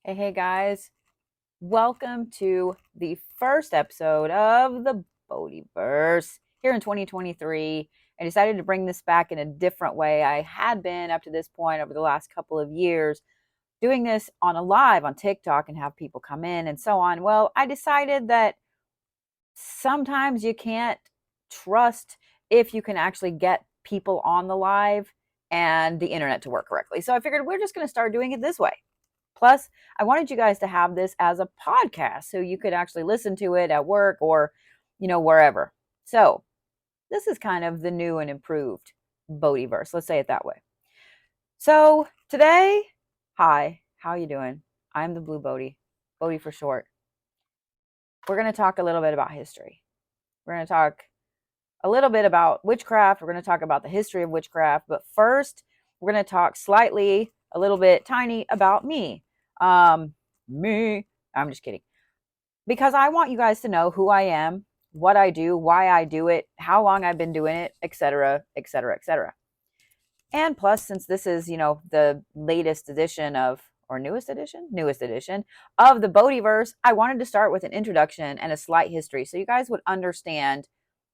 Hey guys, welcome to the first episode of the Bodhiverse here in 2023. I decided to bring this back in a different way. I had been up to this point over the last couple of years doing this on a live on TikTok and have people come in and so on. Well, I decided that sometimes you can't trust if you can actually get people on the live and the internet to work correctly. So I figured we're just going to start doing it this way. Plus, I wanted you guys to have this as a podcast so you could actually listen to it at work or, wherever. So, this is kind of the new and improved Bodhiverse. Let's say it that way. So, today, hi, how you doing? I'm the Blue Bodhi, Bodhi for short. We're going to talk a little bit about history. We're going to talk a little bit about witchcraft. We're going to talk about the history of witchcraft. But first, we're going to talk slightly, a little bit tiny about me. Um, me. I'm just kidding. Because I want you guys to know who I am, what I do, why I do it, how long I've been doing it, etc., etc., etc. And plus, since this is, the latest edition of, or newest edition of the Bodhiverse, I wanted to start with an introduction and a slight history so you guys would understand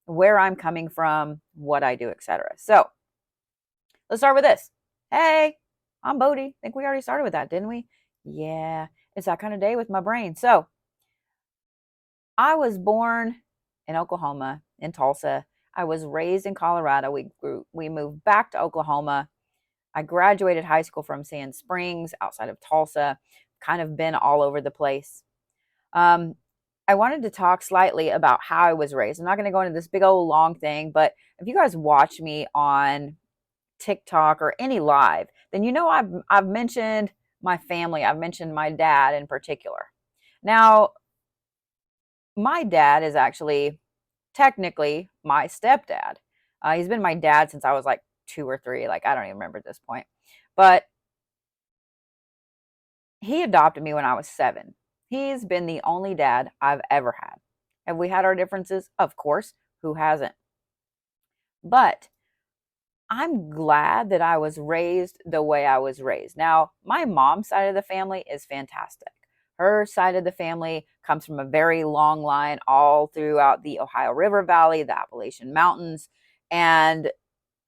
where I'm coming from, what I do, etc. So let's start with this. Hey, I'm Bodhi. I think we already started with that, didn't we? Yeah, it's that kind of day with my brain. So I was born in Oklahoma, in Tulsa. I was raised in Colorado. We moved back to Oklahoma. I graduated high school from Sand Springs outside of Tulsa, kind of been all over the place. Um, I wanted to talk slightly about how I was raised. I'm not going to go into this big old long thing, but if you guys watch me on TikTok or any live, then I've mentioned my family. I've mentioned my dad in particular. Now, my dad is actually technically my stepdad. He's been my dad since I was like 2 or 3. Like, I don't even remember at this point. But he adopted me when I was 7. He's been the only dad I've ever had. Have we had our differences? Of course. Who hasn't? But I'm glad that I was raised the way I was raised. Now, my mom's side of the family is fantastic. Her side of the family comes from a very long line all throughout the Ohio River Valley, the Appalachian Mountains, and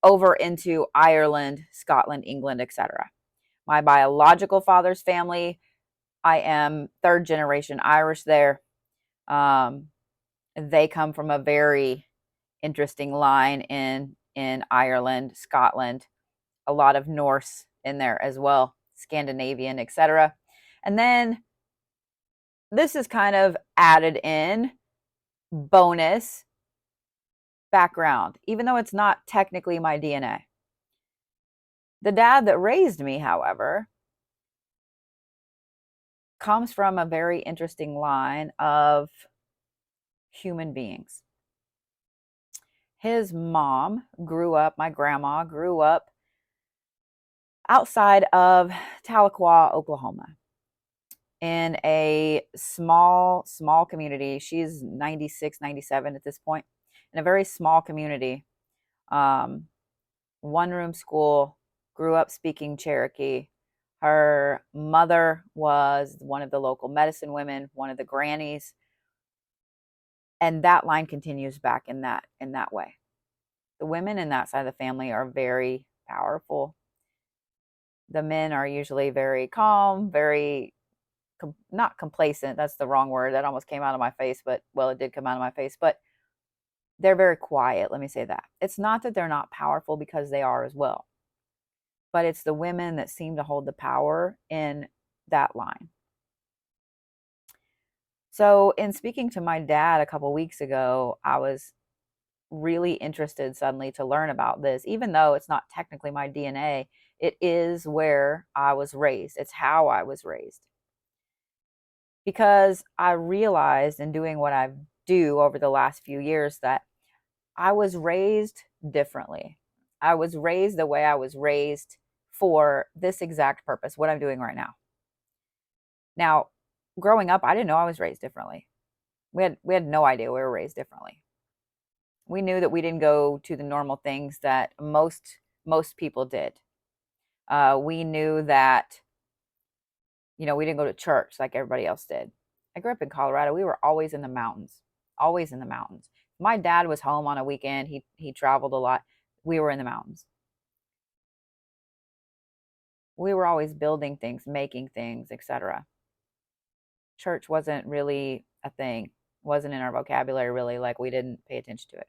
over into Ireland, Scotland, England, etc. My biological father's family, I am third generation Irish there. Um, they come from a very interesting line in Ireland, Scotland, a lot of Norse in there as well, Scandinavian, etc. And then this is kind of added in bonus background, even though it's not technically my DNA. The dad that raised me, however, comes from a very interesting line of human beings. His mom grew up, my grandma grew up outside of Tahlequah, Oklahoma, in a small community. She's 96, 97 at this point, in a very small community. Um, One room school, grew up speaking Cherokee. Her mother was one of the local medicine women, one of the grannies, and that line continues back in that way. The women in that side of the family are very powerful. The men are usually very calm, very not complacent. That's the wrong word. That almost came out of my face, but well, it did come out of my face. But they're very quiet. Let me say that. It's not that they're not powerful, because they are as well, but it's the women that seem to hold the power in that line. So, in speaking to my dad a couple weeks ago, I was really interested suddenly to learn about this, even though it's not technically my DNA. It is where I was raised, it's how I was raised. Because I realized in doing what I do over the last few years that I was raised differently. I was raised the way I was raised for this exact purpose, what I'm doing right now. Now, growing up, I didn't know I was raised differently. We had no idea we were raised differently. We knew that we didn't go to the normal things that most people did. We knew that We didn't go to church like everybody else did. I grew up in Colorado. We were always in the mountains, always in the mountains. My dad was home on a weekend. He traveled a lot. We were in the mountains. We were always building things, making things, etc. Church wasn't really a thing. Wasn't in our vocabulary really. Like, we didn't pay attention to it.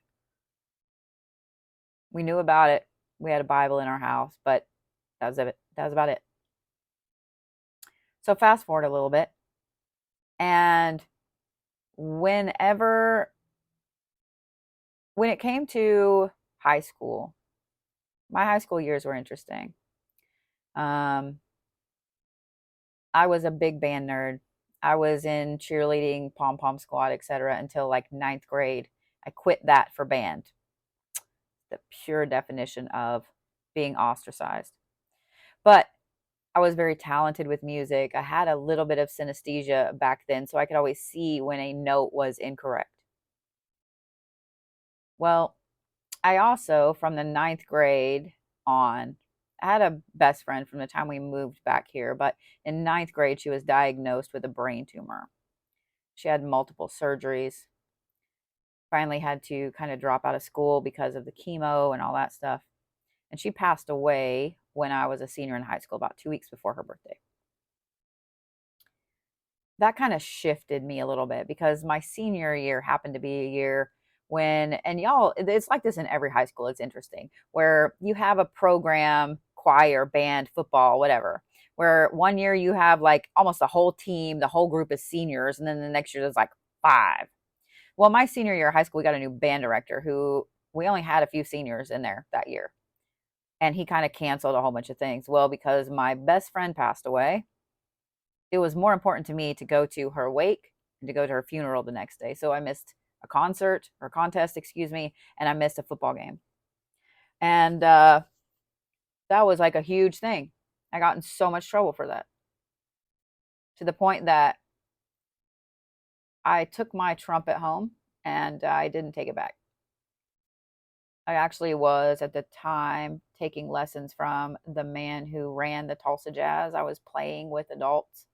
We knew about it. We had a Bible in our house, but that was it. That was about it. So fast forward a little bit, and whenever when it came to high school, my high school years were interesting. Um, I was a big band nerd. I was in cheerleading, pom pom squad, etc. until like ninth grade. I quit that for band. The pure definition of being ostracized. But I was very talented with music. I had a little bit of synesthesia back then, so I could always see when a note was incorrect. Well, I also, from the ninth grade on, I had a best friend from the time we moved back here, but in ninth grade, she was diagnosed with a brain tumor. She had multiple surgeries, finally had to kind of drop out of school because of the chemo and all that stuff. And she passed away when I was a senior in high school, about 2 weeks before her birthday. That kind of shifted me a little bit because my senior year happened to be a year when, and y'all, it's like this in every high school. It's interesting where you have a program, choir, band, football, whatever, where one year you have like almost the whole team, the whole group is seniors, and then the next year there's like five. Well, my senior year of high school, we got a new band director who we only had a few seniors in there that year. And he kind of canceled a whole bunch of things. Well, because my best friend passed away, it was more important to me to go to her wake and to go to her funeral the next day. So I missed a concert or contest, excuse me, and I missed a football game. And that was like a huge thing. I got in so much trouble for that, to the point that I took my trumpet home and I didn't take it back. I actually was at the time taking lessons from the man who ran the Tulsa Jazz. I was playing with adults.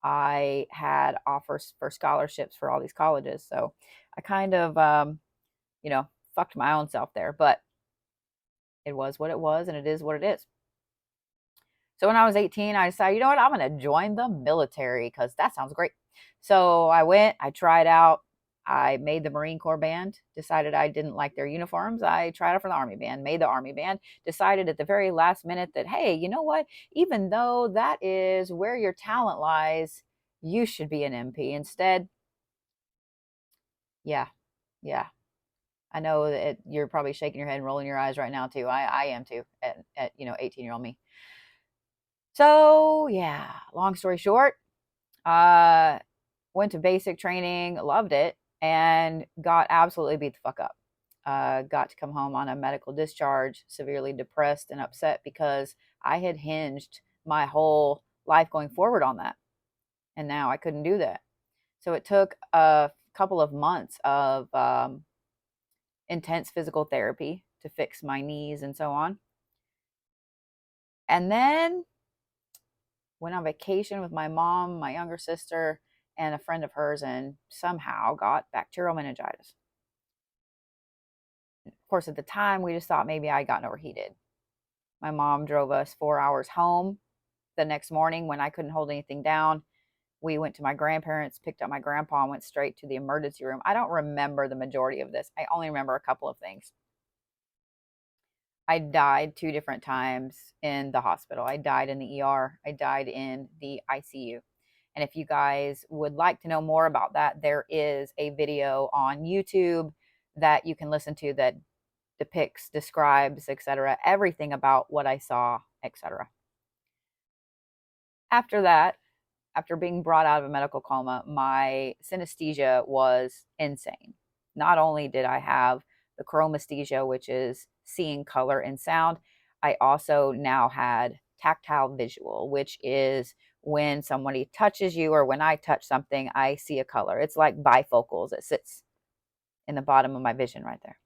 I had offers for scholarships for all these colleges. So I kind of, fucked my own self there, but it was what it was and it is what it is. So when I was 18, I decided, you know what, I'm going to join the military because that sounds great. So I went, I tried out, I made the Marine Corps band, decided I didn't like their uniforms. I tried out for the Army band, made the Army band, decided at the very last minute that, hey, you know what, even though that is where your talent lies, you should be an MP instead. Yeah, yeah. I know that you're probably shaking your head and rolling your eyes right now too. I am too at 18-year-old me. So yeah, long story short, uh, went to basic training, loved it, and got absolutely beat the fuck up. Got to come home on a medical discharge, severely depressed and upset because I had hinged my whole life going forward on that. And now I couldn't do that. So it took a couple of months of intense physical therapy to fix my knees and so on. And then went on vacation with my mom, my younger sister, and a friend of hers, and somehow got bacterial meningitis. Of course, at the time, we just thought maybe I gotten overheated. My mom drove us 4 hours home the next morning when I couldn't hold anything down. We went to my grandparents, picked up my grandpa, and went straight to the emergency room. I don't remember the majority of this. I only remember a couple of things. I died 2 different times in the hospital. I died in the ER. I died in the ICU. And if you guys would like to know more about that, there is a video on YouTube that you can listen to that depicts, describes, etc., everything about what I saw, etc. After that, after being brought out of a medical coma, my synesthesia was insane. Not only did I have the chromesthesia, which is seeing color and sound, I also now had tactile visual, which is when somebody touches you or when I touch something, I see a color. It's like bifocals. It sits in the bottom of my vision right there.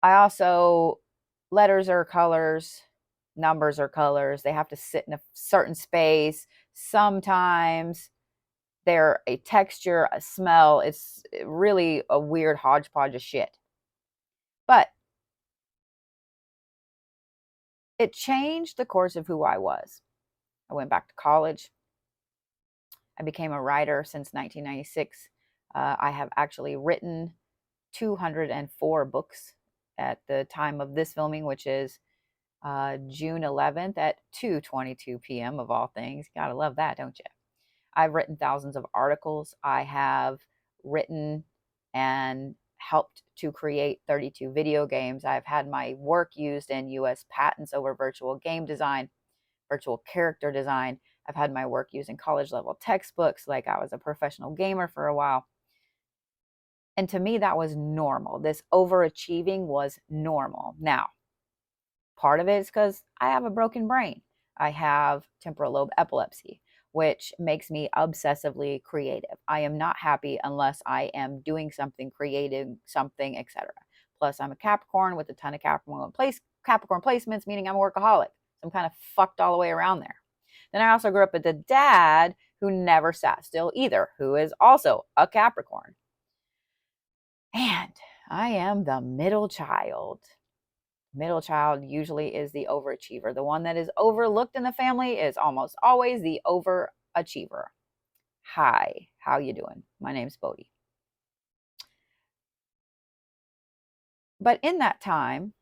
I also, letters are colors, numbers or colors. They have to sit in a certain space. Sometimes they're a texture, a smell. It's really a weird hodgepodge of shit. But it changed the course of who I was. I went back to college. I became a writer since 1996. I have actually written 204 books at the time of this filming, which is June 11th at 2:22 p.m. of all things. Gotta love that, don't you? I've written thousands of articles. I have written and helped to create 32 video games. I've had my work used in US patents over virtual game design, virtual character design. I've had my work used in college level textbooks, like I was a professional gamer for a while. And to me, that was normal. This overachieving was normal. Now, part of it is because I have a broken brain. I have temporal lobe epilepsy, which makes me obsessively creative. I am not happy unless I am doing something creative, something, etc. Plus, I'm a Capricorn with a ton of Capricorn placements, meaning I'm a workaholic. So I'm kind of fucked all the way around there. Then I also grew up with a dad who never sat still either, who is also a Capricorn. And I am the middle child. Middle child usually is the overachiever. The one that is overlooked in the family is almost always the overachiever. Hi, how you doing? My name's Bodhi. But in that time,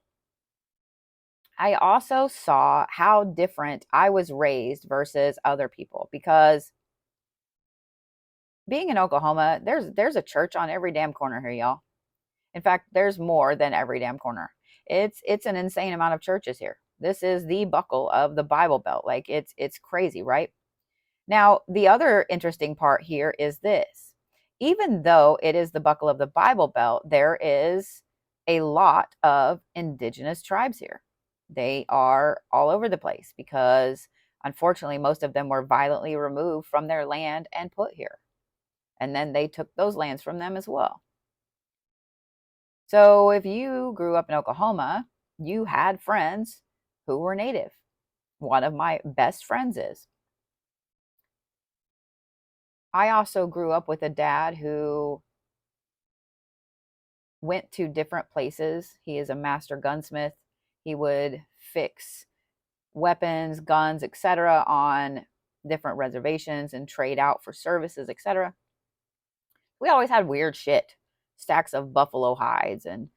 I also saw how different I was raised versus other people, because being in Oklahoma, there's a church on every damn corner here, y'all. In fact, there's more than every damn corner. It's an insane amount of churches here. This is the buckle of the Bible Belt. Like it's crazy, right? Now, the other interesting part here is this. Even though it is the buckle of the Bible Belt, there is a lot of indigenous tribes here. They are all over the place because unfortunately most of them were violently removed from their land and put here. And then they took those lands from them as well. So if you grew up in Oklahoma, you had friends who were native. One of my best friends is. I also grew up with a dad who went to different places. He is a master gunsmith. He would fix weapons, guns, etc. on different reservations and trade out for services, etc. We always had weird shit. Stacks of buffalo hides and,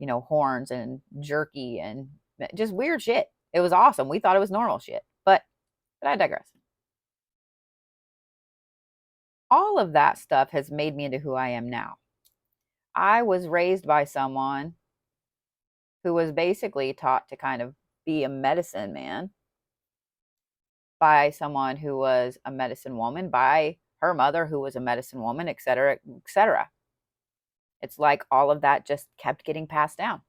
horns and jerky and just weird shit. It was awesome. We thought it was normal shit. But I digress. All of that stuff has made me into who I am now. I was raised by someone who was basically taught to kind of be a medicine man, by someone who was a medicine woman, by her mother who was a medicine woman, etc., etc. It's like all of that just kept getting passed down.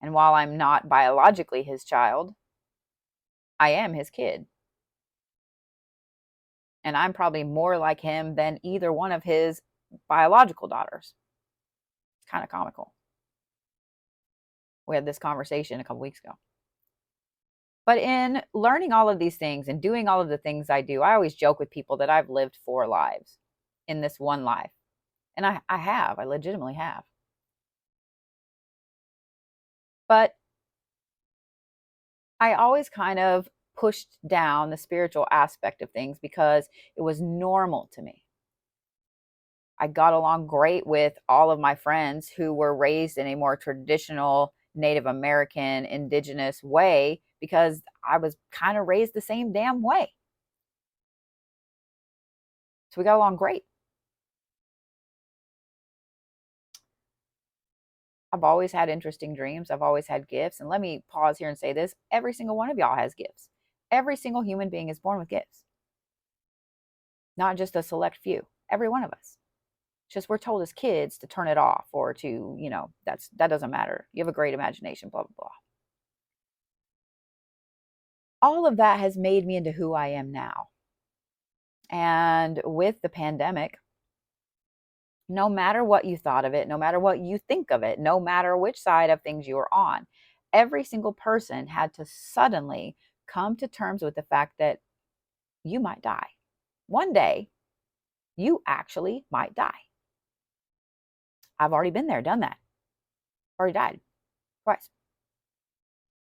And while I'm not biologically his child, I am his kid. And I'm probably more like him than either one of his biological daughters. It's kind of comical. We had this conversation a couple weeks ago. But in learning all of these things and doing all of the things I do, I always joke with people that I've lived 4 lives in this one life. And I legitimately have. But I always kind of pushed down the spiritual aspect of things because it was normal to me. I got along great with all of my friends who were raised in a more traditional Native American, indigenous way because I was kind of raised the same damn way. So we got along great. I've always had interesting dreams. I've always had gifts. And let me pause here and say this. Every single one of y'all has gifts. Every single human being is born with gifts. Not just a select few. Every one of us. It's just we're told as kids to turn it off or to, that doesn't matter. You have a great imagination, blah, blah, blah. All of that has made me into who I am now. And with the pandemic, no matter what you thought of it, no matter what you think of it, no matter which side of things you are on, every single person had to suddenly come to terms with the fact that you might die. One day, you actually might die. I've already been there, done that. Already died twice.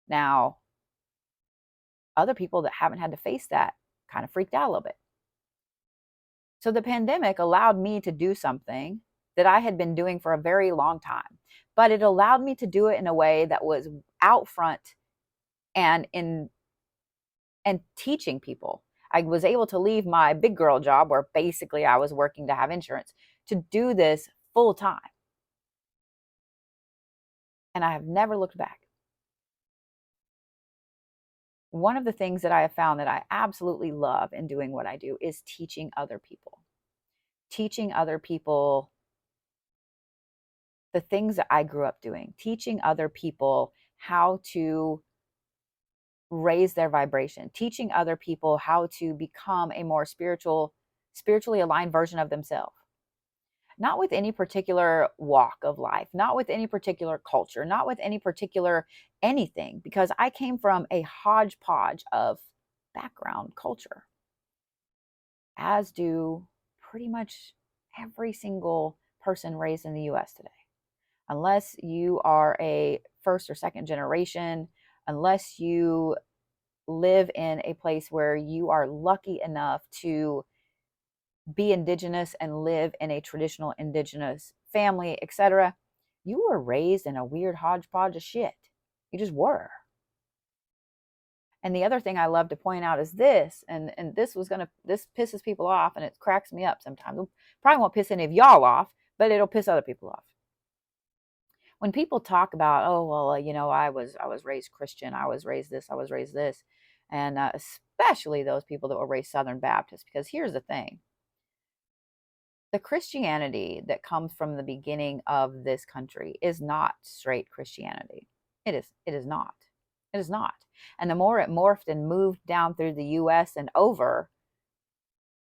Now, other people that haven't had to face that kind of freaked out a little bit. So the pandemic allowed me to do something that I had been doing for a very long time, but it allowed me to do it in a way that was out front and teaching people. I was able to leave my big girl job where basically I was working to have insurance to do this full time. And I have never looked back. One of the things that I have found that I absolutely love in doing what I do is teaching other people. Teaching other people the things that I grew up doing, teaching other people how to raise their vibration, teaching other people how to become a more spiritually aligned version of themselves. Not with any particular walk of life, not with any particular culture, not with any particular anything, because I came from a hodgepodge of background culture, as do pretty much every single person raised in the US today. Unless you are a first or second generation, unless you live in a place where you are lucky enough to be indigenous and live in a traditional indigenous family, etc., you were raised in a weird hodgepodge of shit. You just were. And the other thing I love to point out is this, and this pisses people off and it cracks me up sometimes. It probably won't piss any of y'all off, but it'll piss other people off. When people talk about, oh, well, I was raised Christian, I was raised this, and especially those people that were raised Southern Baptist, because here's the thing. The Christianity that comes from the beginning of this country is not straight Christianity. It is not. It is not. And the more it morphed and moved down through the US and over,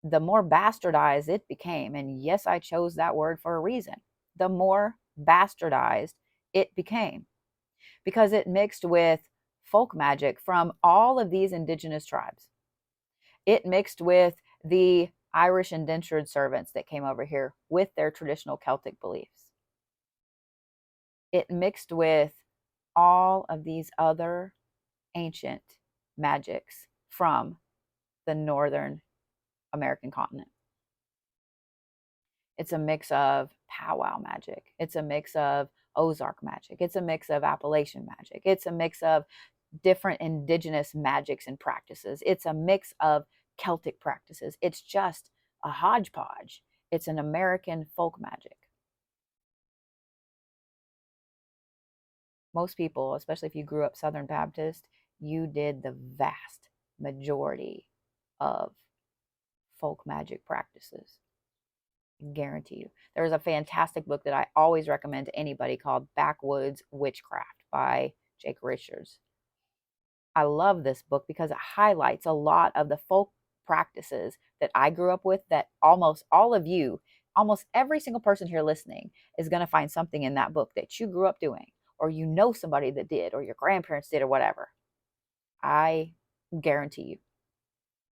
the more bastardized it became. And yes, I chose that word for a reason. The more bastardized it became, because it mixed with folk magic from all of these indigenous tribes. It mixed with the Irish indentured servants that came over here with their traditional Celtic beliefs. It mixed with all of these other ancient magics from the Northern American continent. It's a mix of powwow magic. It's a mix of Ozark magic. It's a mix of Appalachian magic. It's a mix of different indigenous magics and practices. It's a mix of Celtic practices. It's just a hodgepodge. It's an American folk magic. Most people, especially if you grew up Southern Baptist, you did the vast majority of folk magic practices. I guarantee you. There's a fantastic book that I always recommend to anybody called Backwoods Witchcraft by Jake Richards. I love this book because it highlights a lot of the folk practices that I grew up with that almost all of you, almost every single person here listening is going to find something in that book that you grew up doing, or you know somebody that did, or your grandparents did, or whatever. I guarantee you.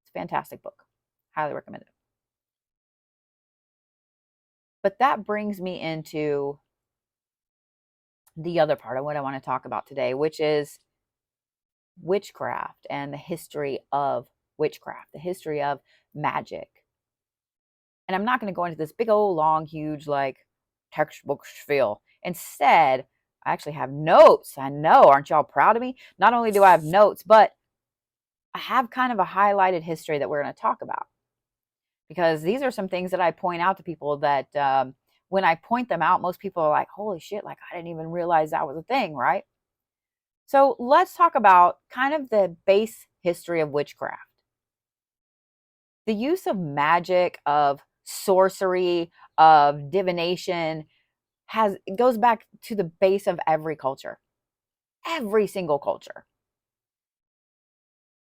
It's a fantastic book. Highly recommend it. But that brings me into the other part of what I want to talk about today, which is witchcraft and the history of witchcraft, the history of magic. And I'm not going to go into this big old long, huge, like textbook spiel. Instead, I actually have notes. I know, aren't y'all proud of me? Not only do I have notes, but I have kind of a highlighted history that we're going to talk about. Because these are some things that I point out to people that when I point them out, most people are like, holy shit, like I didn't even realize that was a thing, right? So let's talk about kind of the base history of witchcraft. The use of magic, of sorcery, of divination it goes back to the base of every culture. Every single culture.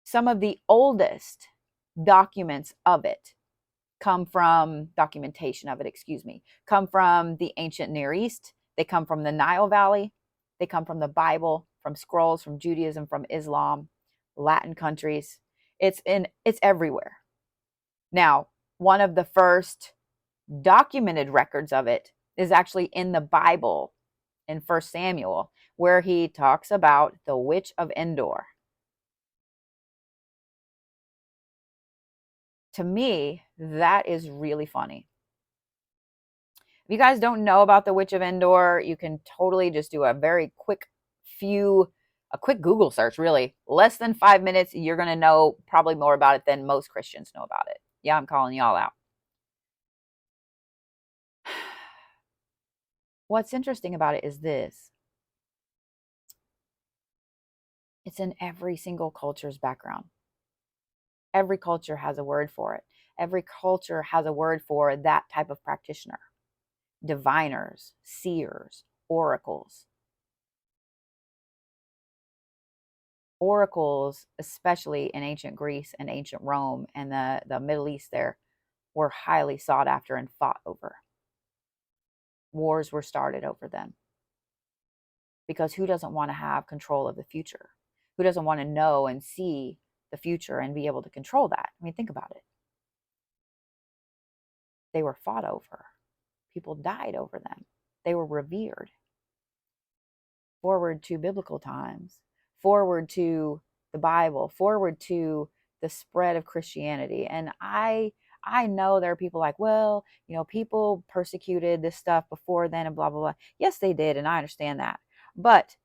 Some of the oldest documents of it come from come from the ancient Near East. They come from the Nile Valley. They come from the Bible, from scrolls, from Judaism, from Islam, Latin countries. It's everywhere. Now, one of the first documented records of it is actually in the Bible in 1 Samuel, where he talks about the witch of Endor. To me, that is really funny. If you guys don't know about the Witch of Endor, you can totally just do a very quick Google search, really. Less than 5 minutes, you're going to know probably more about it than most Christians know about it. Yeah, I'm calling y'all out. What's interesting about it is this. It's in every single culture's background. Every culture has a word for it. Every culture has a word for that type of practitioner. Diviners, seers, oracles. Oracles, especially in ancient Greece and ancient Rome and the Middle East there, were highly sought after and fought over. Wars were started over them. Because who doesn't want to have control of the future? Who doesn't want to know and see the future and be able to control that? I mean, think about it. They were fought over. People died over them. They were revered. Forward to biblical times, forward to the Bible, forward to the spread of Christianity. And I know there are people like, well, people persecuted this stuff before then and blah, blah, blah. Yes, they did. And I understand that. But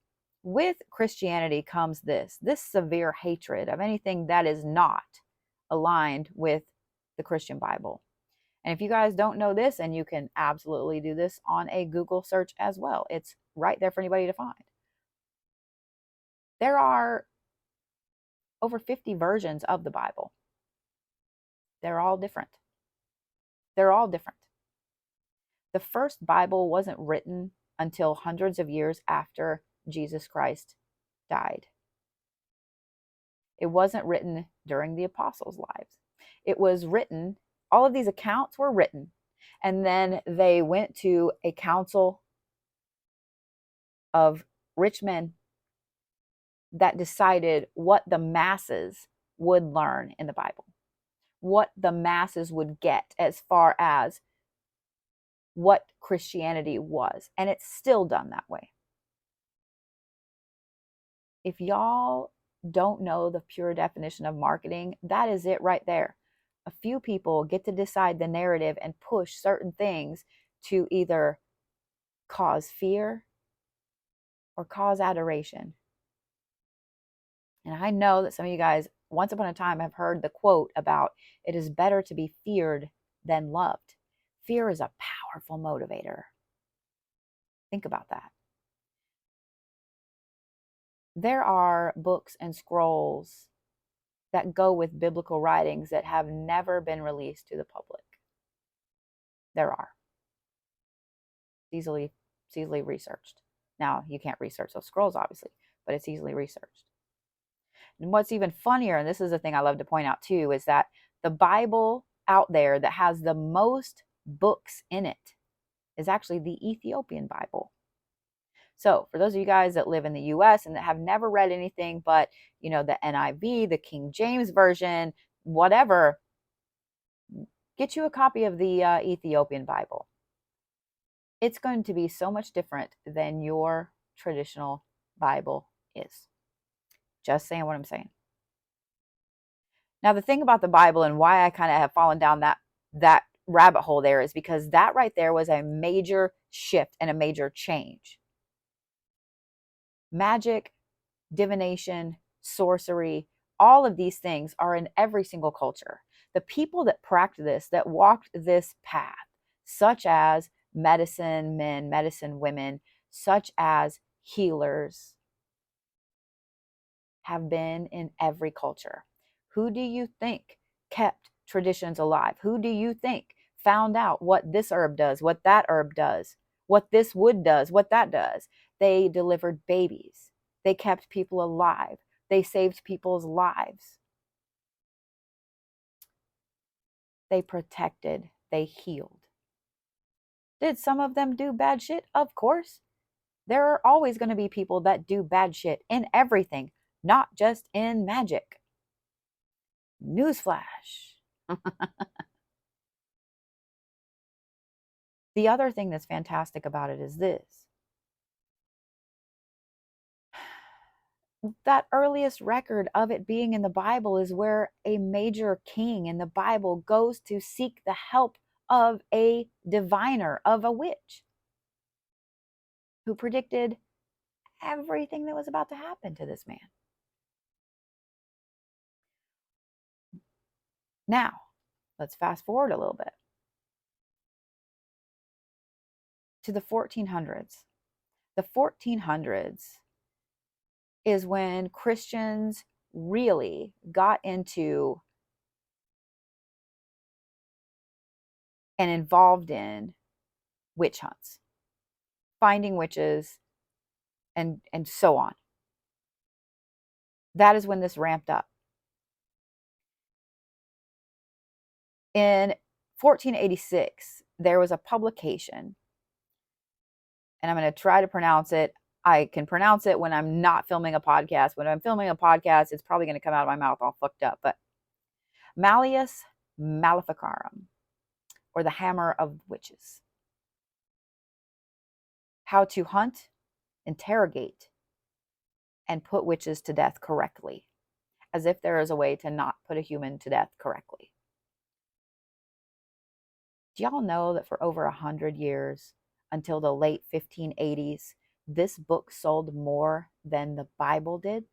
with Christianity comes this severe hatred of anything that is not aligned with the Christian Bible. And if you guys don't know this, and you can absolutely do this on a Google search as well, it's right there for anybody to find. There are over 50 versions of the Bible. They're all different. They're all different. The first Bible wasn't written until hundreds of years after Jesus Christ died. It wasn't written during the apostles' lives. It was written, all of these accounts were written, and then they went to a council of rich men that decided what the masses would learn in the Bible, what the masses would get as far as what Christianity was. And it's still done that way. If y'all don't know the pure definition of marketing, that is it right there. A few people get to decide the narrative and push certain things to either cause fear or cause adoration. And I know that some of you guys, once upon a time, have heard the quote about it is better to be feared than loved. Fear is a powerful motivator. Think about that. There are books and scrolls that go with biblical writings that have never been released to the public. There are. Easily researched. Now, you can't research those scrolls, obviously, but it's easily researched. And what's even funnier, and this is the thing I love to point out too, is that the Bible out there that has the most books in it is actually the Ethiopian Bible. So for those of you guys that live in the US and that have never read anything but, the NIV, the King James Version, whatever, get you a copy of the Ethiopian Bible. It's going to be so much different than your traditional Bible is. Just saying what I'm saying. Now, the thing about the Bible and why I kind of have fallen down that rabbit hole there is because that right there was a major shift and a major change. Magic, divination, sorcery, all of these things are in every single culture. The people that practiced this, that walked this path, such as medicine men, medicine women, such as healers, have been in every culture. Who do you think kept traditions alive? Who do you think found out what this herb does, what that herb does, what this wood does, what that does? They delivered babies. They kept people alive. They saved people's lives. They protected. They healed. Did some of them do bad shit? Of course. There are always going to be people that do bad shit in everything, not just in magic. Newsflash. The other thing that's fantastic about it is this. That earliest record of it being in the Bible is where a major king in the Bible goes to seek the help of a diviner, of a witch, who predicted everything that was about to happen to this man. Now, let's fast forward a little bit to the 1400s. The 1400s is when Christians really got into and involved in witch hunts, finding witches, and so on. That is when this ramped up. In 1486, there was a publication, and I'm going to try to pronounce it. I can pronounce it when I'm not filming a podcast. When I'm filming a podcast, it's probably going to come out of my mouth all fucked up. But Malleus Maleficarum, or the Hammer of Witches. How to hunt, interrogate, and put witches to death correctly, as if there is a way to not put a human to death correctly. Do y'all know that for over 100 years, until the late 1580s, this book sold more than the Bible did?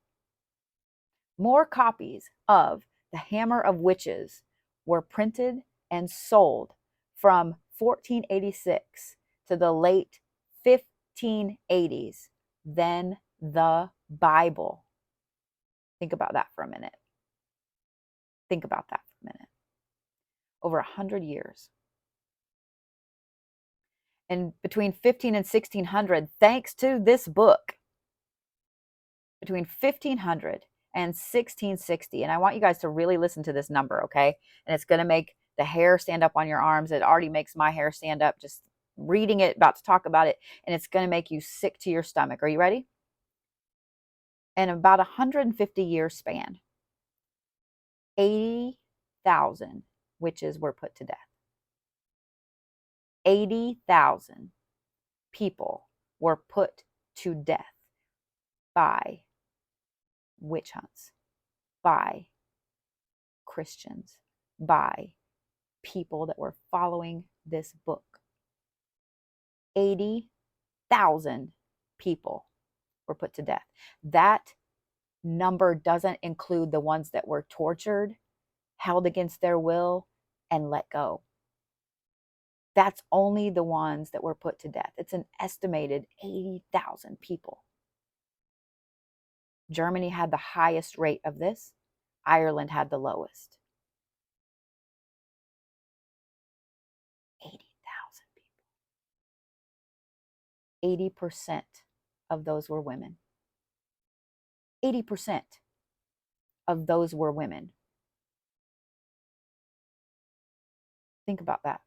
More copies of The Hammer of Witches were printed and sold from 1486 to the late 1580s than the Bible. Think about that for a minute. Think about that for a minute. Over 100 years. And between 15 and 1600, thanks to this book, between 1500 and 1660, and I want you guys to really listen to this number, okay? And it's going to make the hair stand up on your arms. It already makes my hair stand up just reading it, about to talk about it, and it's going to make you sick to your stomach. Are you ready? In about 150-year span, 80,000 witches were put to death. 80,000 people were put to death by witch hunts, by Christians, by people that were following this book. 80,000 people were put to death. That number doesn't include the ones that were tortured, held against their will, and let go. That's only the ones that were put to death. It's an estimated 80,000 people. Germany had the highest rate of this. Ireland had the lowest. 80,000 people. 80% of those were women. 80% of those were women. Think about that.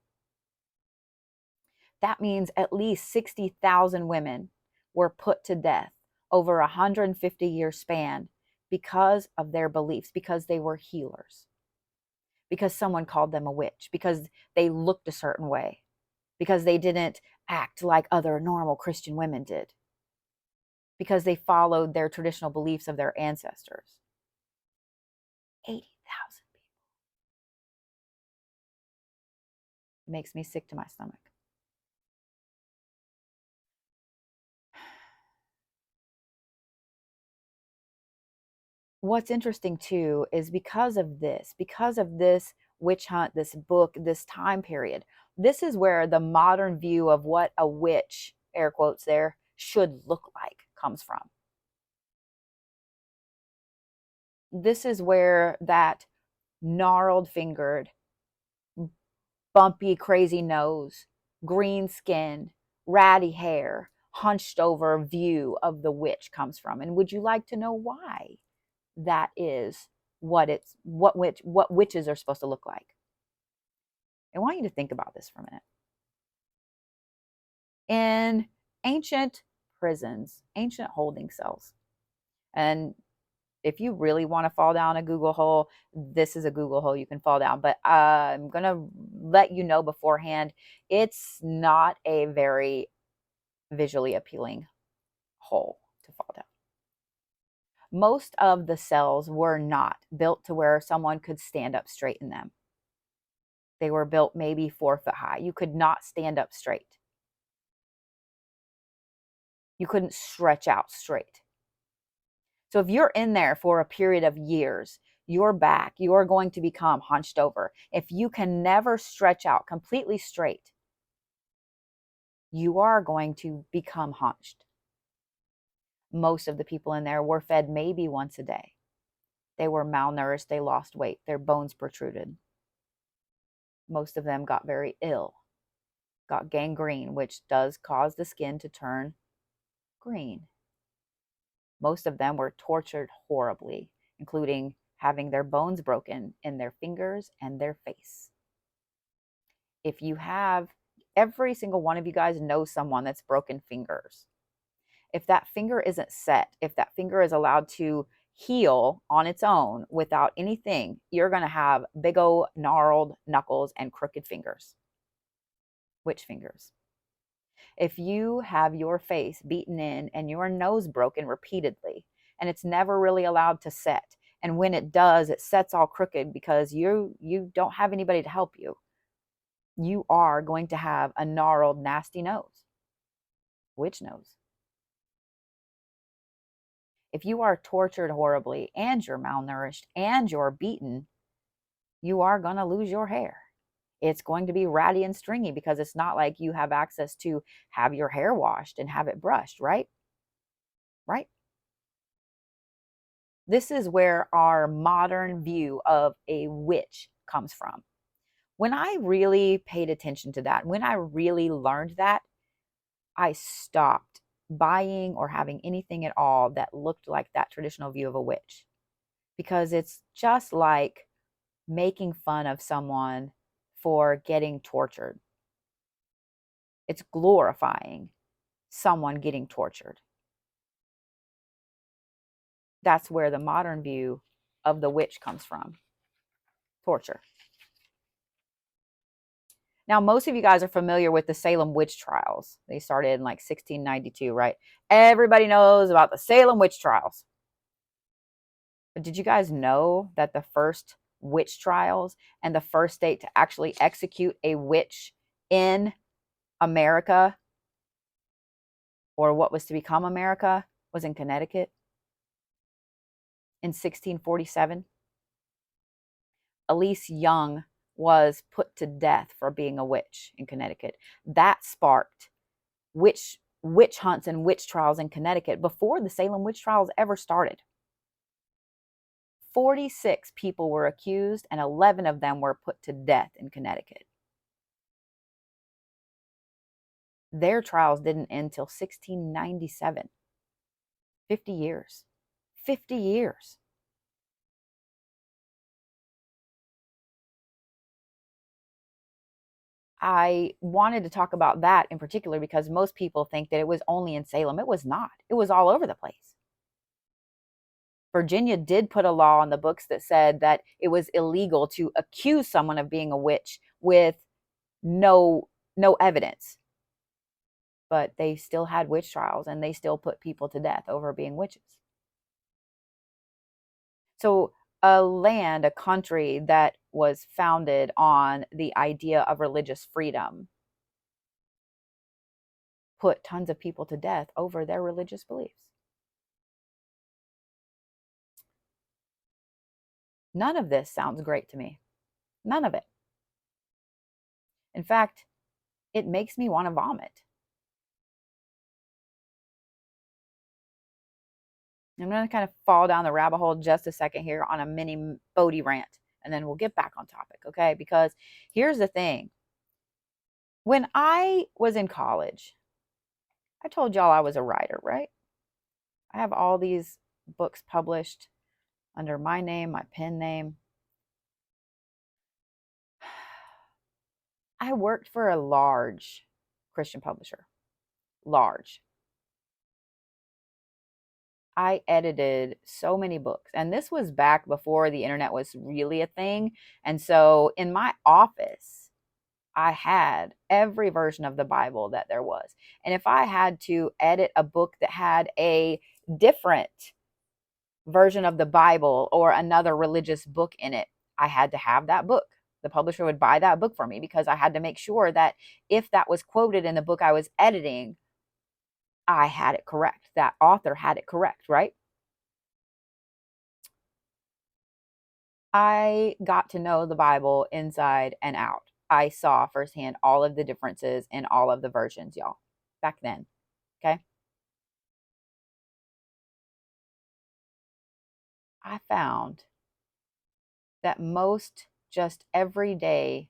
That means at least 60,000 women were put to death over a 150-year span because of their beliefs, because they were healers, because someone called them a witch, because they looked a certain way, because they didn't act like other normal Christian women did, because they followed their traditional beliefs of their ancestors. 80,000 people. It makes me sick to my stomach. What's interesting too is because of this witch hunt, this book, this time period, this is where the modern view of what a witch, air quotes there, should look like comes from. This is where that gnarled fingered, bumpy, crazy nose, green skin, ratty hair, hunched over view of the witch comes from. And would you like to know why that is what witches are supposed to look like? I want you to think about this for a minute. In ancient prisons, ancient holding cells. And if you really want to fall down a Google hole, this is a Google hole you can fall down. But I'm going to let you know beforehand, it's not a very visually appealing hole to fall down. Most of the cells were not built to where someone could stand up straight in them. They were built maybe 4 foot high. You could not stand up straight. You couldn't stretch out straight. So if you're in there for a period of years, your back, you're going to become hunched over. If you can never stretch out completely straight, you are going to become hunched. Most of the people in there were fed maybe once a day. They were malnourished, they lost weight, their bones protruded. Most of them got very ill, got gangrene, which does cause the skin to turn green. Most of them were tortured horribly, including having their bones broken in their fingers and their face. If you have, every single one of you guys knows someone that's broken fingers. If that finger isn't set, if that finger is allowed to heal on its own without anything, you're going to have big old gnarled knuckles and crooked fingers. Which fingers? If you have your face beaten in and your nose broken repeatedly, and it's never really allowed to set, and when it does, it sets all crooked because you don't have anybody to help you, you are going to have a gnarled, nasty nose. Which nose? If you are tortured horribly and you're malnourished and you're beaten, you are going to lose your hair. It's going to be ratty and stringy because it's not like you have access to have your hair washed and have it brushed, right? Right? This is where our modern view of a witch comes from. When I really paid attention to that, when I really learned that, I stopped buying or having anything at all that looked like that traditional view of a witch, because it's just like making fun of someone for getting tortured. It's glorifying someone getting tortured. That's where the modern view of the witch comes from. Torture. Now, most of you guys are familiar with the Salem witch trials. They started in like 1692, right? Everybody knows about the Salem witch trials. But did you guys know that the first witch trials and the first state to actually execute a witch in America, or what was to become America, was in Connecticut in 1647? Elise Young was put to death for being a witch in Connecticut. That sparked witch hunts and witch trials in Connecticut before the Salem witch trials ever started. 46 people were accused and 11 of them were put to death in Connecticut. Their trials didn't end until 1697. 50 years. 50 years. I wanted to talk about that in particular because most people think that it was only in Salem. It was not. It was all over the place. Virginia did put a law on the books that said that it was illegal to accuse someone of being a witch with no evidence. But they still had witch trials and they still put people to death over being witches. So a country that was founded on the idea of religious freedom put tons of people to death over their religious beliefs. None of this sounds great to me. None of it. In fact, it makes me want to vomit. I'm going to kind of fall down the rabbit hole just a second here on a mini Bodhi rant, and then we'll get back on topic, okay? Because here's the thing. When I was in college, I told y'all I was a writer, right? I have all these books published under my name, my pen name. I worked for a large Christian publisher. Large. I edited so many books. And this was back before the internet was really a thing. And so in my office, I had every version of the Bible that there was. And if I had to edit a book that had a different version of the Bible or another religious book in it, I had to have that book. The publisher would buy that book for me because I had to make sure that if that was quoted in the book I was editing, I had it correct. That author had it correct, right? I got to know the Bible inside and out. I saw firsthand all of the differences in all of the versions, y'all, back then. Okay. I found that most just everyday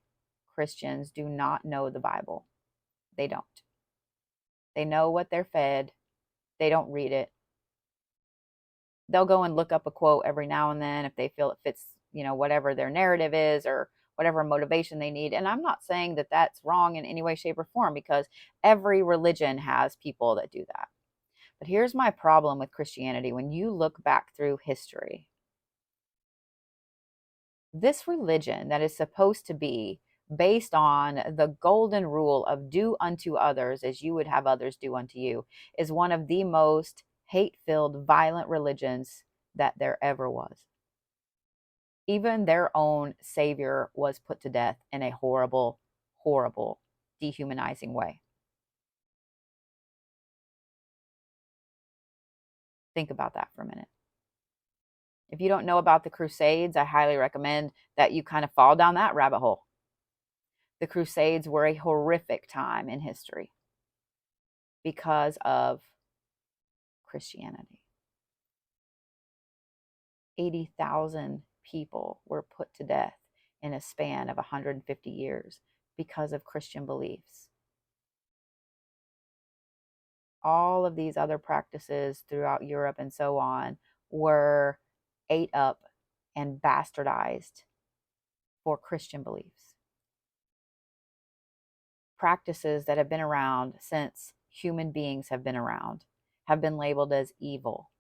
Christians do not know the Bible. They don't. They know what they're fed, they don't read it. They'll go and look up a quote every now and then if they feel it fits, whatever their narrative is or whatever motivation they need. And I'm not saying that that's wrong in any way, shape, or form, because every religion has people that do that. But here's my problem with Christianity. When you look back through history, this religion that is supposed to be based on the golden rule of do unto others as you would have others do unto you is one of the most hate-filled, violent religions that there ever was. Even their own savior was put to death in a horrible, horrible, dehumanizing way. Think about that for a minute. If you don't know about the Crusades, I highly recommend that you kind of fall down that rabbit hole. The Crusades were a horrific time in history because of Christianity. 80,000 people were put to death in a span of 150 years because of Christian beliefs. All of these other practices throughout Europe and so on were ate up and bastardized for Christian beliefs. Practices that have been around since human beings have been around have been labeled as evil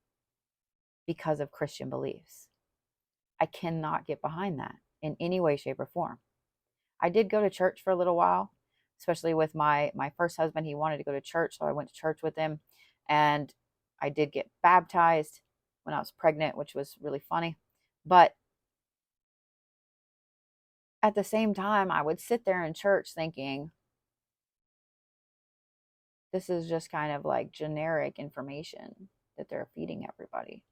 because of Christian beliefs. I cannot get behind that in any way, shape, or form. I did go to church for a little while, especially with my first husband. He wanted to go to church, so I went to church with him. And I did get baptized when I was pregnant, which was really funny. But at the same time, I would sit there in church thinking, this is just kind of like generic information that they're feeding everybody.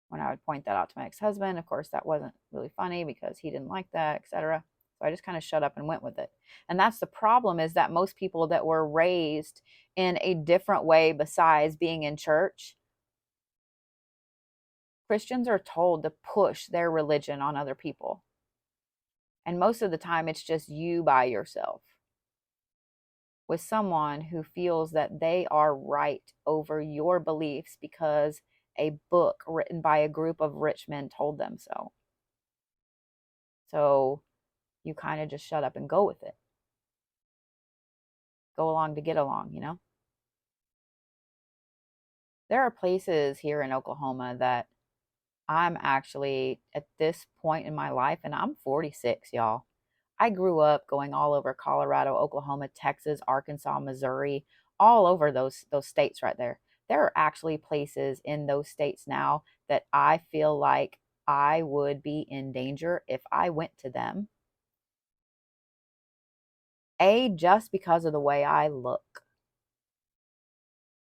When I would point that out to my ex-husband, of course, that wasn't really funny because he didn't like that, etc. So I just kind of shut up and went with it. And that's the problem, is that most people that were raised in a different way besides being in church, Christians are told to push their religion on other people. And most of the time, it's just you by yourself with someone who feels that they are right over your beliefs because a book written by a group of rich men told them so. So you kind of just shut up and go with it. Go along to get along. There are places here in Oklahoma that I'm actually at this point in my life, and I'm 46, y'all. I grew up going all over Colorado, Oklahoma, Texas, Arkansas, Missouri, all over those states right there. There are actually places in those states now that I feel like I would be in danger if I went to them. Just because of the way I look.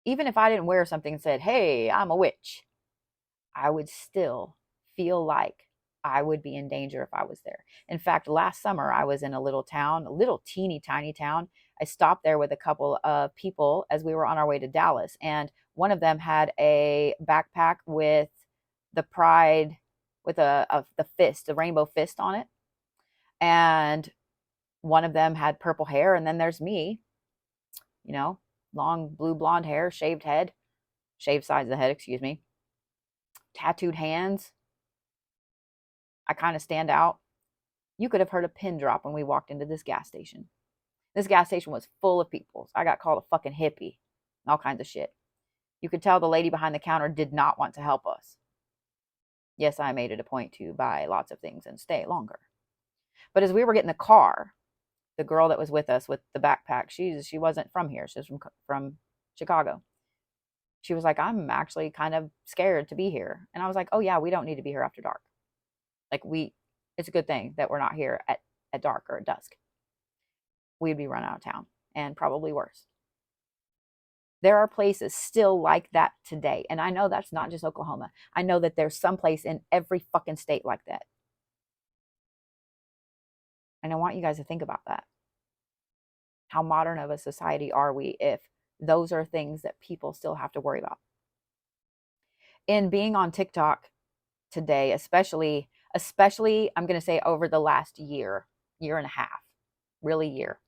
Even if I didn't wear something and said, hey, I'm a witch, I would still feel like I would be in danger if I was there. In fact, last summer, I was in a little town, a little teeny tiny town. I stopped there with a couple of people as we were on our way to Dallas. And one of them had a backpack with the pride, with the fist, the rainbow fist on it. And one of them had purple hair. And then there's me, long blue blonde hair, shaved head, shaved sides of the head, excuse me, tattooed hands. I kind of stand out. You could have heard a pin drop when we walked into this gas station. This gas station was full of people. I got called a fucking hippie, all kinds of shit. You could tell the lady behind the counter did not want to help us. Yes, I made it a point to buy lots of things and stay longer. But as we were getting the car, the girl that was with us with the backpack, she wasn't from here. She was from Chicago. She was like, I'm actually kind of scared to be here. And I was like, oh yeah, we don't need to be here after dark. Like it's a good thing that we're not here at dark or at dusk. We'd be run out of town and probably worse. There are places still like that today. And I know that's not just Oklahoma. I know that there's some place in every fucking state like that. And I want you guys to think about that. How modern of a society are we if those are things that people still have to worry about? In being on TikTok today, especially I'm going to say over the last year and a half, really year,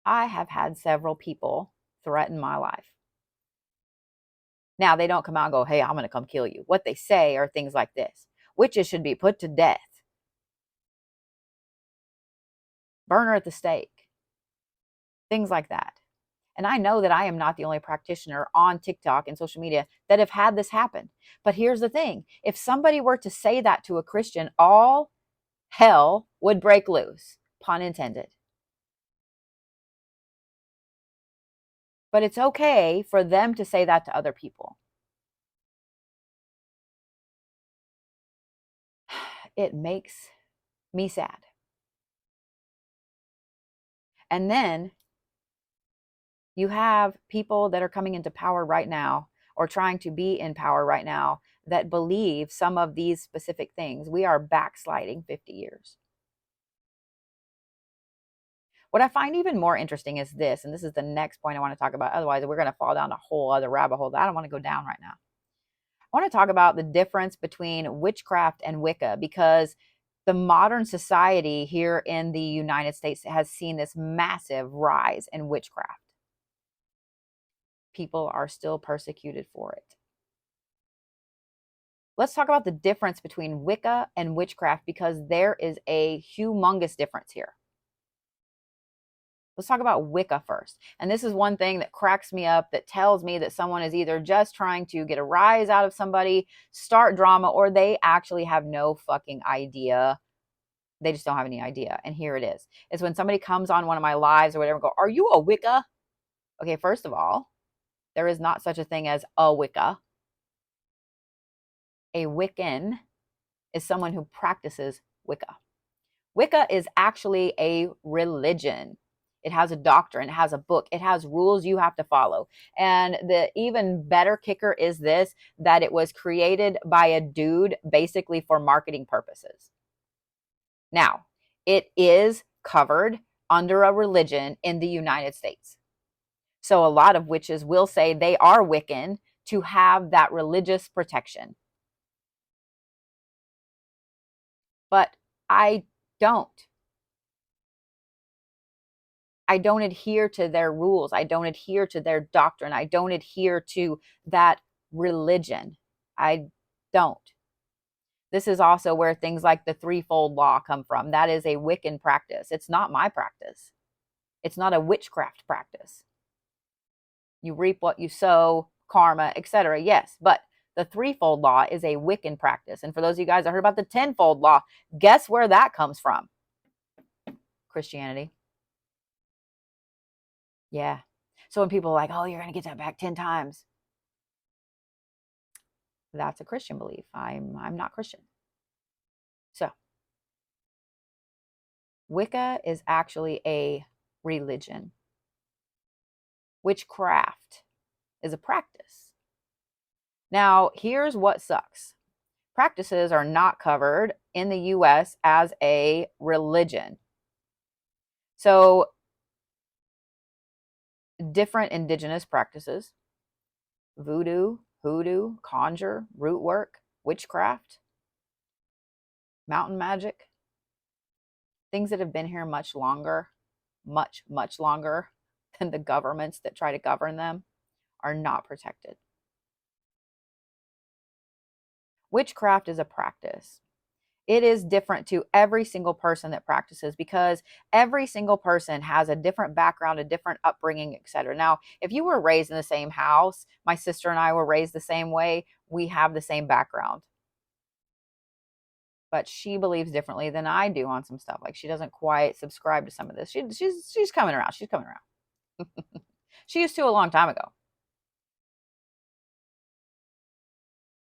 I have had several people threaten my life. Now, they don't come out and go, hey, I'm going to come kill you. What they say are things like this: witches should be put to death, burn her at the stake, things like that. And I know that I am not the only practitioner on TikTok and social media that have had this happen. But here's the thing: if somebody were to say that to a Christian, all hell would break loose, pun intended. But it's okay for them to say that to other people. It makes me sad. And then you have people that are coming into power right now or trying to be in power right now that believe some of these specific things. We are backsliding 50 years. What I find even more interesting is this, and this is the next point I want to talk about. Otherwise, we're going to fall down a whole other rabbit hole that I don't want to go down right now. I want to talk about the difference between witchcraft and Wicca, because the modern society here in the United States has seen this massive rise in witchcraft. People are still persecuted for it. Let's talk about the difference between Wicca and witchcraft, because there is a humongous difference here. Let's talk about Wicca first. And this is one thing that cracks me up, that tells me that someone is either just trying to get a rise out of somebody, start drama, or they actually have no fucking idea. They just don't have any idea. And here it is. It's when somebody comes on one of my lives or whatever and go, are you a Wicca? Okay, first of all, there is not such a thing as a Wicca. A Wiccan is someone who practices Wicca. Wicca is actually a religion. It has a doctrine, it has a book, it has rules you have to follow. And the even better kicker is this: that it was created by a dude basically for marketing purposes. Now, it is covered under a religion in the United States. So a lot of witches will say they are Wiccan to have that religious protection. But I don't. I don't adhere to their rules. I don't adhere to their doctrine. I don't adhere to that religion. I don't. This is also where things like the threefold law come from. That is a Wiccan practice. It's not my practice. It's not a witchcraft practice. You reap what you sow, karma, etc. Yes, but the threefold law is a Wiccan practice. And for those of you guys that heard about the tenfold law, guess where that comes from? Christianity. Yeah. So when people are like, oh, you're going to get that back 10 times. That's a Christian belief. I'm not Christian. So Wicca is actually a religion. Witchcraft is a practice. Now, here's what sucks. Practices are not covered in the US as a religion. So different indigenous practices: voodoo, hoodoo, conjure, root work, witchcraft, mountain magic, things that have been here much longer, much longer than the governments that try to govern them, are not protected. Witchcraft is a practice. It is different to every single person that practices, because every single person has a different background, a different upbringing, etc. Now, if you were raised in the same house, my sister and I were raised the same way, we have the same background. But she believes differently than I do on some stuff. Like, she doesn't quite subscribe to some of this. She's coming around. She's coming around. She used to a long time ago.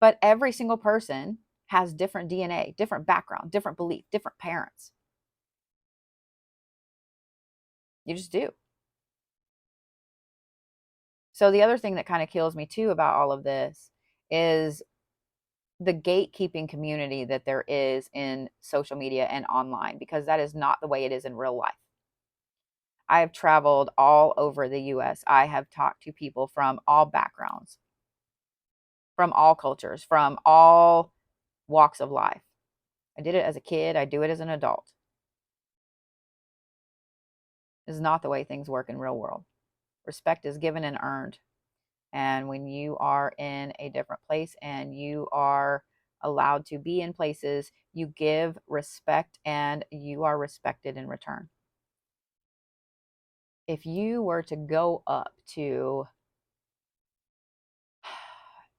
But every single person has different DNA, different background, different belief, different parents. You just do. So the other thing that kind of kills me too about all of this is the gatekeeping community that there is in social media and online, because that is not the way it is in real life. I have traveled all over the US. I have talked to people from all backgrounds, from all cultures, from all walks of life. I did it as a kid, I do it as an adult. This is not the way things work in real world. Respect is given and earned. And when you are in a different place and you are allowed to be in places, you give respect and you are respected in return. If you were to go up to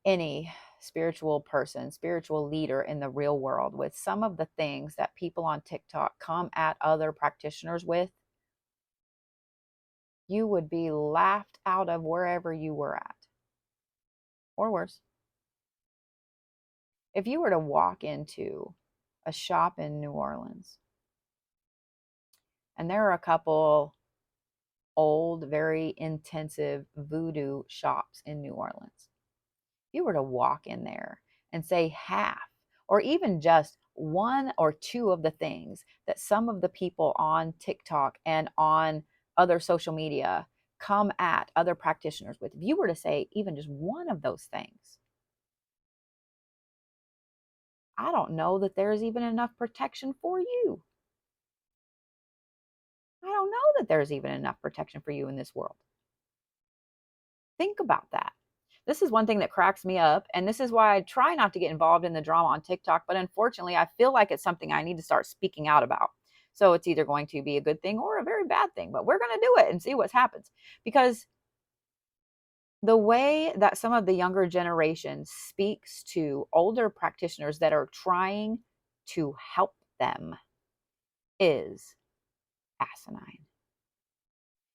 any spiritual person, spiritual leader in the real world with some of the things that people on TikTok come at other practitioners with, you would be laughed out of wherever you were at, or worse. If you were to walk into a shop in New Orleans, and there are a couple old, very intensive voodoo shops in New Orleans, if you were to walk in there and say half, or even just one or two of the things that some of the people on TikTok and on other social media come at other practitioners with, if you were to say even just one of those things, I don't know that there's even enough protection for you. I don't know that there's even enough protection for you in this world. Think about that. This is one thing that cracks me up, and this is why I try not to get involved in the drama on TikTok, but unfortunately, I feel like it's something I need to start speaking out about. So it's either going to be a good thing or a very bad thing, but we're going to do it and see what happens. Because the way that some of the younger generation speaks to older practitioners that are trying to help them is asinine.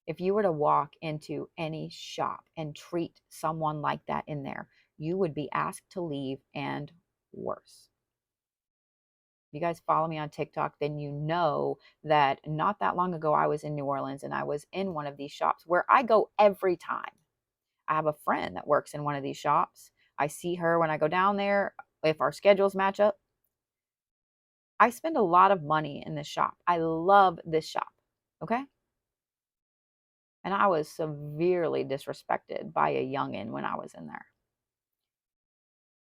If you were to walk into any shop and treat someone like that in there, you would be asked to leave, and worse. If you guys follow me on TikTok, then you know that not that long ago I was in New Orleans and I was in one of these shops where I go every time. I have a friend that works in one of these shops. I see her when I go down there. If our schedules match up, I spend a lot of money in this shop. I love this shop. Okay. And I was severely disrespected by a youngin when I was in there.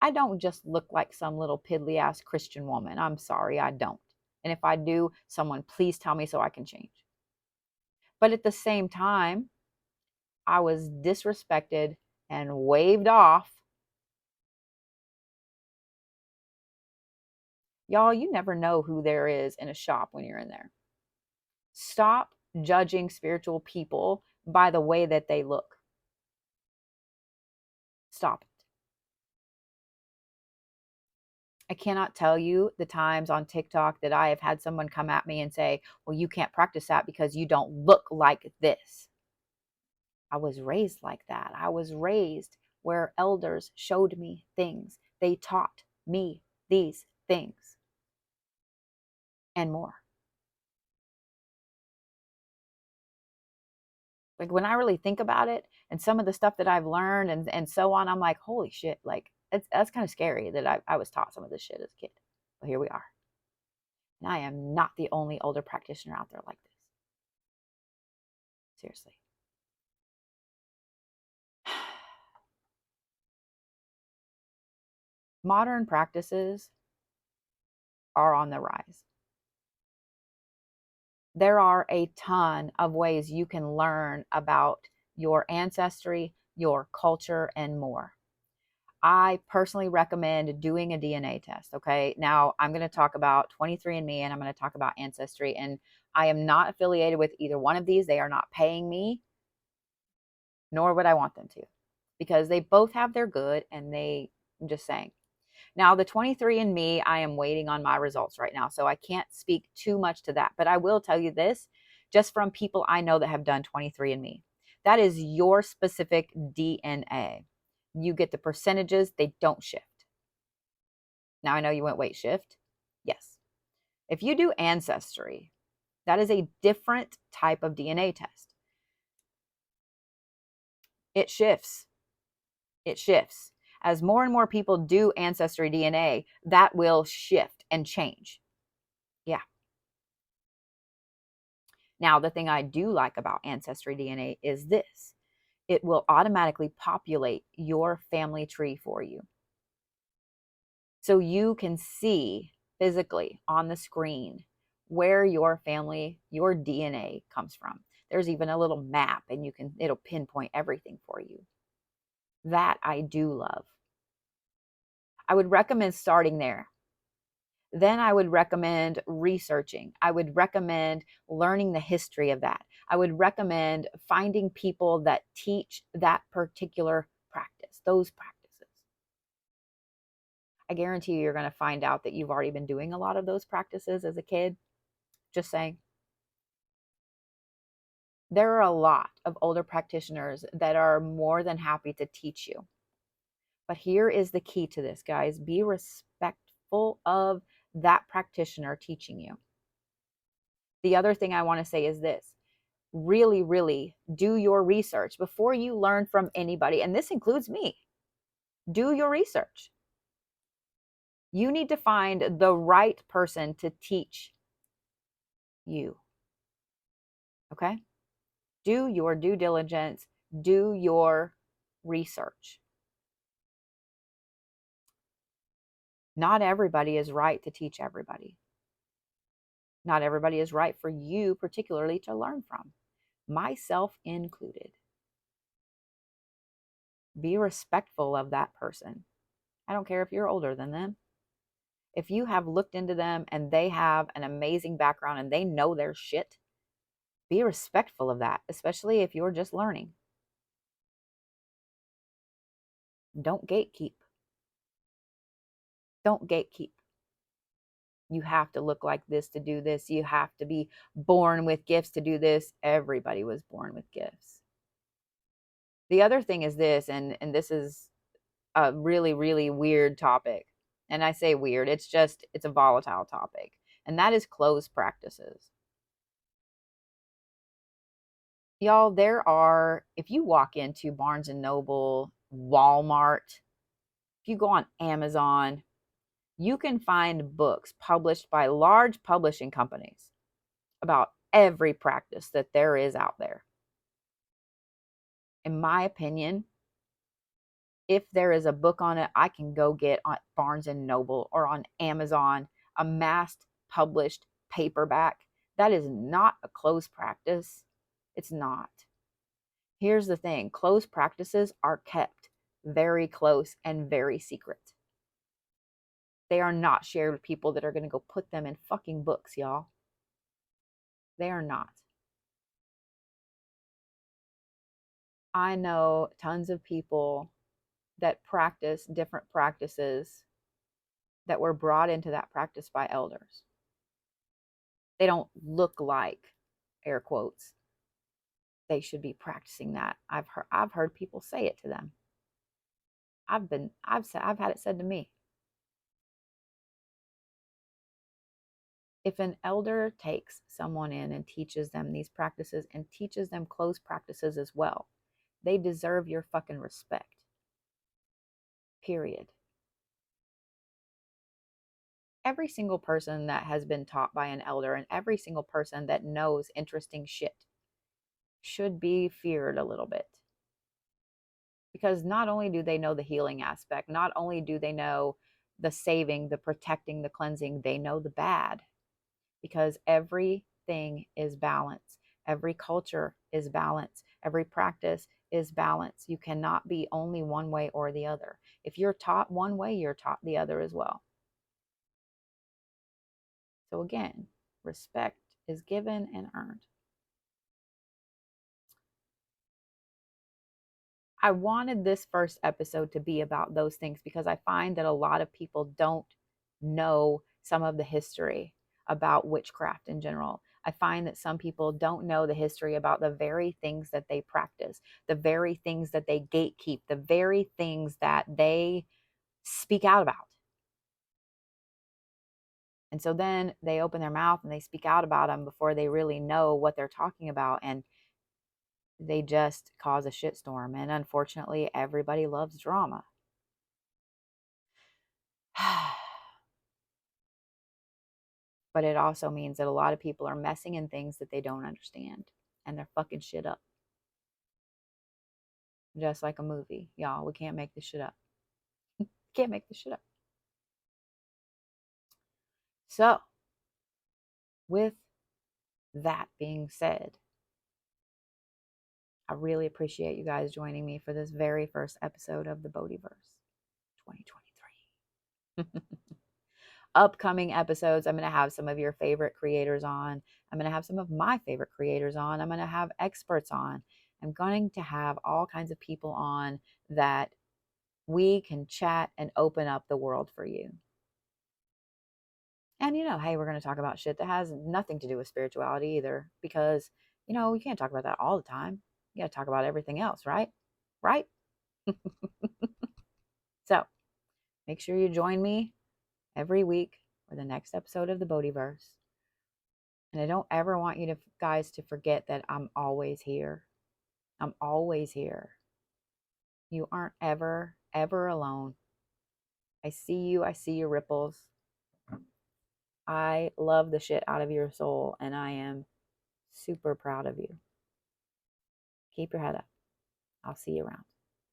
I don't just look like some little piddly ass Christian woman. I'm sorry, I don't. And if I do, someone please tell me so I can change. But at the same time, I was disrespected and waved off. Y'all, you never know who there is in a shop when you're in there. Stop judging spiritual people by the way that they look. Stop it. I cannot tell you the times on TikTok that I have had someone come at me and say, well, you can't practice that because you don't look like this. I was raised like that. I was raised where elders showed me things. They taught me these things and more. Like, when I really think about it and some of the stuff that I've learned and so on, I'm like, holy shit, like that's kind of scary that I was taught some of this shit as a kid. But here we are. And I am not the only older practitioner out there like this. Seriously. Modern practices are on the rise. There are a ton of ways you can learn about your ancestry, your culture, and more. I personally recommend doing a DNA test. Okay. Now I'm going to talk about 23andMe and I'm going to talk about Ancestry. And I am not affiliated with either one of these. They are not paying me, nor would I want them to, because they both have their good and I'm just saying. Now, the 23andMe, I am waiting on my results right now, so I can't speak too much to that. But I will tell you this, just from people I know that have done 23andMe. That is your specific DNA. You get the percentages, they don't shift. Now, I know you went, wait, shift? Yes. If you do Ancestry, that is a different type of DNA test. It shifts. It shifts. As more and more people do Ancestry DNA, that will shift and change. Yeah. Now, the thing I do like about Ancestry DNA is this. It will automatically populate your family tree for you. So you can see physically on the screen where your family, your DNA comes from. There's even a little map and it'll pinpoint everything for you. That I do love. I would recommend starting there. Then I would recommend researching. I would recommend learning the history of that. I would recommend finding people that teach that particular practice, those practices. I guarantee you're going to find out that you've already been doing a lot of those practices as a kid. Just saying. There are a lot of older practitioners that are more than happy to teach you. But here is the key to this, guys. Be respectful of that practitioner teaching you. The other thing I want to say is this. Really, really do your research before you learn from anybody. And this includes me. Do your research. You need to find the right person to teach you. Okay? Do your due diligence. Do your research. Not everybody is right to teach everybody. Not everybody is right for you particularly to learn from, myself included. Be respectful of that person. I don't care if you're older than them. If you have looked into them and they have an amazing background and they know their shit, be respectful of that, especially if you're just learning. Don't gatekeep. Don't gatekeep. You have to look like this to do this. You have to be born with gifts to do this. Everybody was born with gifts. The other thing is this, and this is a really, really weird topic. And I say weird, it's a volatile topic. And that is closed practices. Y'all, if you walk into Barnes and Noble, Walmart, if you go on Amazon, you can find books published by large publishing companies about every practice that there is out there. In my opinion, if there is a book on it, I can go get on Barnes and Noble or on Amazon a mass published paperback. That is not a closed practice. It's not. Here's the thing. Closed practices are kept very close and very secret. They are not shared with people that are going to go put them in fucking books, y'all. They are not. I know tons of people that practice different practices that were brought into that practice by elders. They don't look like, air quotes, they should be practicing that. I've heard people say it to them. I've had it said to me. If an elder takes someone in and teaches them these practices and teaches them closed practices as well, they deserve your fucking respect. Period. Every single person that has been taught by an elder and every single person that knows interesting shit should be feared a little bit. Because not only do they know the healing aspect, not only do they know the saving, the protecting, the cleansing, they know the bad. Because everything is balance. Every culture is balance. Every practice is balance. You cannot be only one way or the other. if you're taught one way, you're taught the other as well. So again, respect is given and earned. I wanted this first episode to be about those things because I find that a lot of people don't know some of the history about witchcraft in general. I find that some people don't know the history about the very things that they practice, the very things that they gatekeep, the very things that they speak out about. And so then they open their mouth and they speak out about them before they really know what they're talking about. And they just cause a shitstorm. And unfortunately, everybody loves drama. But it also means that a lot of people are messing in things that they don't understand. And they're fucking shit up. Just like a movie. Y'all, we can't make this shit up. Can't make this shit up. So, with that being said, I really appreciate you guys joining me for this very first episode of the Bodhiverse 2023. Upcoming episodes, I'm going to have some of your favorite creators on. I'm going to have some of my favorite creators on. I'm going to have experts on. I'm going to have all kinds of people on that we can chat and open up the world for you. And, hey, we're going to talk about shit that has nothing to do with spirituality either, because, we can't talk about that all the time. You got to talk about everything else, right? Right? So make sure you join me every week for the next episode of the Bodhiverse. And I don't ever want you guys to forget that I'm always here. I'm always here. You aren't ever, ever alone. I see you. I see your ripples. I love the shit out of your soul, and I am super proud of you. Keep your head up. I'll see you around.